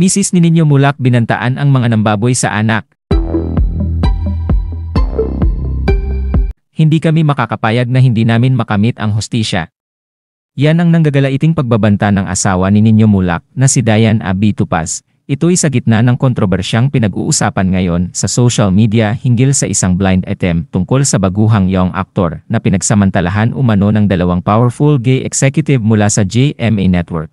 Mrs. Ninyo Mulak binantaan ang mga nambaboy sa anak. Hindi kami makakapayag na hindi namin makamit ang hustisya. Yan ang nanggagalaiting pagbabanta ng asawa ni Ninyo Mulak na si Diane Abi Tupas. Ito'y sa gitna ng kontrobersyang pinag-uusapan ngayon sa social media hinggil sa isang blind item tungkol sa baguhang young actor na pinagsamantalahan umano ng dalawang powerful gay executive mula sa GMA Network.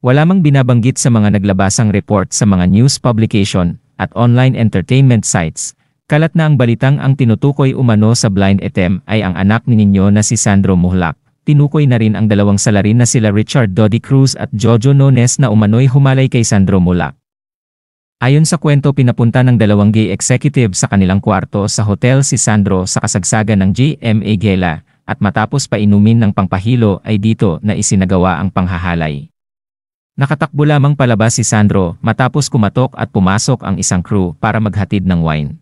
Wala mang binabanggit sa mga naglabasang report sa mga news publication at online entertainment sites. Kalat na ang balitang ang tinutukoy umano sa blind item ay ang anak ni Ninyo na si Sandro Mulak. Tinukoy na rin ang dalawang salarin na sila Richard Dodi Cruz at Jojo Nones na umano'y humalay kay Sandro Mulak. Ayon sa kwento, pinapunta ng dalawang gay executive sa kanilang kwarto sa hotel si Sandro sa kasagsagan ng GMA Gala at matapos painumin ng pangpahilo ay dito na isinagawa ang panghahalay. Nakatakbo lamang palabas si Sandro matapos kumatok at pumasok ang isang crew para maghatid ng wine.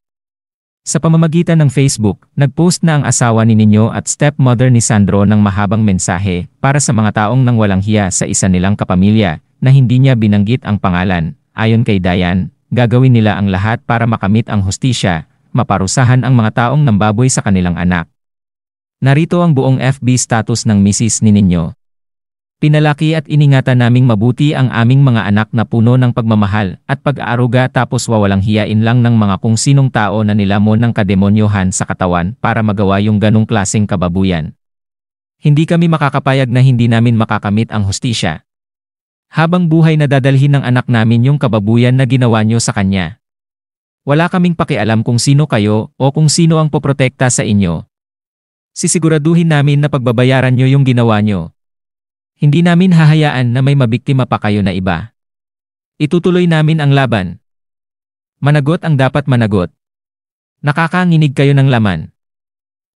Sa pamamagitan ng Facebook, nagpost na ang asawa ni Ninyo at stepmother ni Sandro ng mahabang mensahe para sa mga taong nang walang hiya sa isa nilang kapamilya na hindi niya binanggit ang pangalan. Ayon kay Diane, gagawin nila ang lahat para makamit ang hustisya, maparusahan ang mga taong nambaboy sa kanilang anak. Narito ang buong FB status ng Mrs. ni Ninyo. Pinalaki at iningatan naming mabuti ang aming mga anak na puno ng pagmamahal at pag-aaruga tapos wawalang hiyain lang ng mga kung sinong tao na nilamon ng kademonyohan sa katawan para magawa yung ganong klaseng kababuyan. Hindi kami makakapayag na hindi namin makakamit ang hustisya. Habang buhay na dadalhin ng anak namin yung kababuyan na ginawa nyo sa kanya. Wala kaming pakialam kung sino kayo o kung sino ang poprotekta sa inyo. Sisiguraduhin namin na pagbabayaran nyo yung ginawa nyo. Hindi namin hahayaan na may mabiktima pa kayo na iba. Itutuloy namin ang laban. Managot ang dapat managot. Nakakanginig kayo ng laman.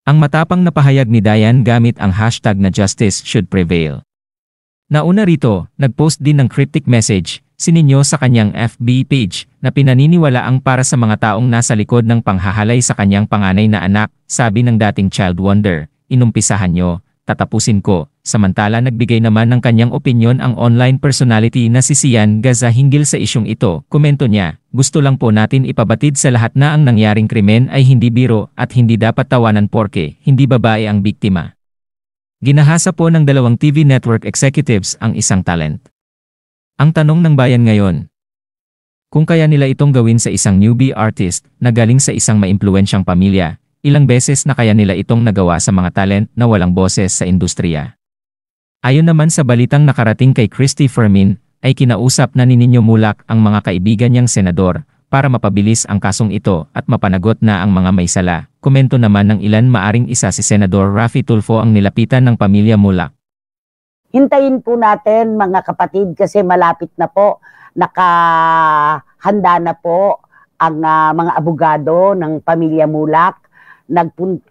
Ang matapang na pahayag ni Diane gamit ang hashtag na Justice Should Prevail. Nauna rito, nagpost din ng cryptic message si Ninyo sa kanyang FB page na pinaniniwalaang para sa mga taong nasa likod ng panghahalay sa kanyang panganay na anak. Sabi ng dating child wonder, inumpisahan nyo, tatapusin ko. Samantala nagbigay naman ng kanyang opinyon ang online personality na si Sian Gaza hinggil sa isyong ito. Komento niya, gusto lang po natin ipabatid sa lahat na ang nangyaring krimen ay hindi biro at hindi dapat tawanan porke hindi babae ang biktima. Ginahasa po ng dalawang TV network executives ang isang talent. Ang tanong ng bayan ngayon, kung kaya nila itong gawin sa isang newbie artist na galing sa isang maimpluwensyang pamilya, ilang beses na kaya nila itong nagawa sa mga talent na walang boses sa industriya. Ayon naman sa balitang nakarating kay Christy Fermin, ay kinausap na ni Ninyo Mulak ang mga kaibigan niyang senador para mapabilis ang kasong ito at mapanagot na ang mga may sala. Komento naman ng ilan, maaring isa si Senador Raffy Tulfo ang nilapitan ng pamilya Mulak. Hintayin po natin mga kapatid kasi malapit na po, nakahanda na po ang mga abogado ng pamilya Mulak.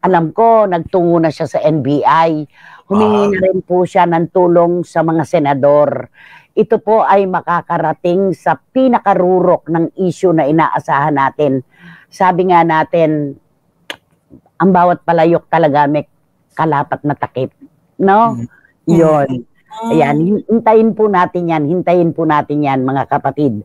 Alam ko, nagtungo na siya sa NBI. Humingi na rin po siya ng tulong sa mga senador. Ito po ay makakarating sa pinakarurok ng issue na inaasahan natin. Sabi nga natin, ang bawat palayok talaga may kalapat na takip. No? Yun. Ayan, hintayin po natin yan. Hintayin po natin yan mga kapatid.